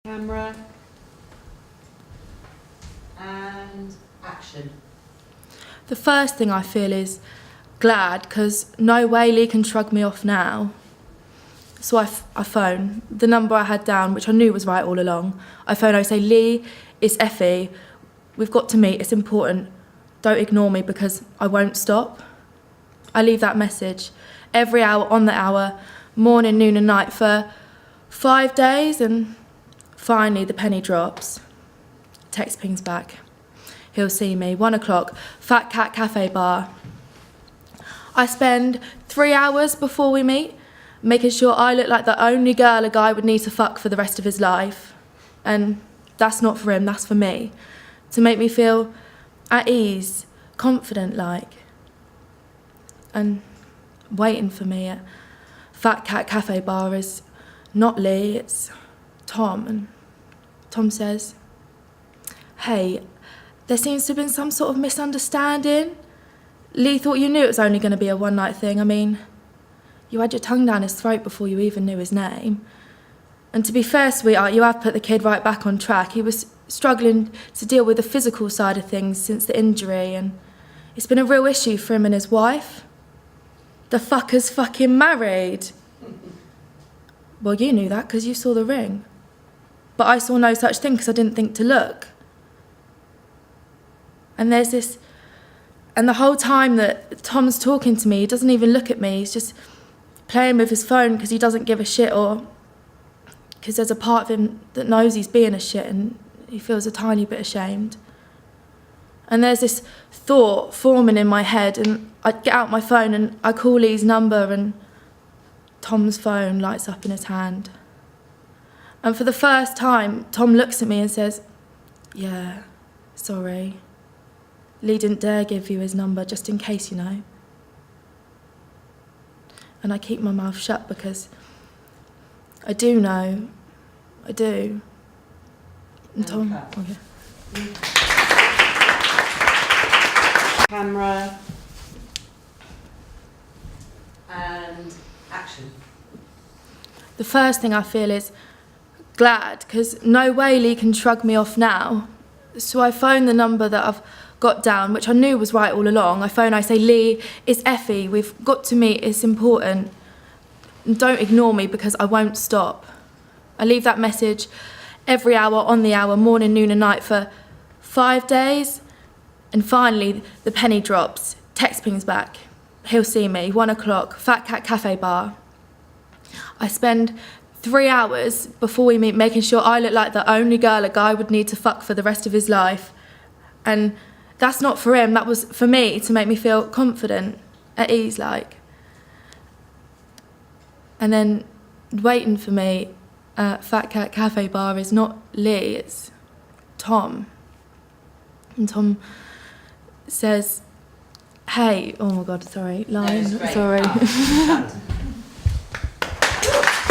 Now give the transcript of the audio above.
Camera and action. The first thing I feel is glad, because no way Lee can shrug me off now. So I phone the number I had down, which I knew was right all along. I phone, I say, Lee, it's Effie. We've got to meet, it's important. Don't ignore me because I won't stop. I leave that message every hour, on the hour, morning, noon and night for 5 days, and finally the penny drops. Text pings back. He'll see me, 1 o'clock, Fat Cat Cafe bar. I spend 3 hours before we meet, making sure I look like the only girl a guy would need to fuck for the rest of his life. And that's not for him, that's for me. To make me feel at ease, confident like. And waiting for me at Fat Cat Cafe bar is not Lee, it's Tom. And Tom says, hey, there seems to have been some sort of misunderstanding. Lee thought you knew it was only going to be a one-night thing. I mean, you had your tongue down his throat before you even knew his name. And to be fair, sweetheart, you have put the kid right back on track. He was struggling to deal with the physical side of things since the injury, and it's been a real issue for him and his wife. The fucker's fucking married. Well, you knew that because you saw the ring. But I saw no such thing because I didn't think to look. And there's this... And the whole time that Tom's talking to me, he doesn't even look at me. He's just playing with his phone because he doesn't give a shit, or because there's a part of him that knows he's being a shit and he feels a tiny bit ashamed. And there's this thought forming in my head, and I get out my phone and I call Lee's number, and Tom's phone lights up in his hand. And for the first time, Tom looks at me and says, yeah, sorry. Lee didn't dare give you his number, just in case, you know. And I keep my mouth shut because I do know. I do. And Tom... Oh, yeah. Camera and action. The first thing I feel is glad, because no way Lee can shrug me off now. So I phone the number that I've got down, which I knew was right all along. I phone, I say, Lee, it's Effie. We've got to meet, it's important. And don't ignore me because I won't stop. I leave that message every hour, on the hour, morning, noon and night for 5 days. And finally, the penny drops. Text pings back. He'll see me, 1 o'clock, Fat Cat Cafe bar. I spend 3 hours before we meet making sure I look like the only girl a guy would need to fuck for the rest of his life. And that's not for him, that was for me, to make me feel confident, at ease like. And then waiting for me at Fat Cat Cafe bar is not Lee, it's Tom. And Tom says, hey, oh my God, sorry, line, No, sorry.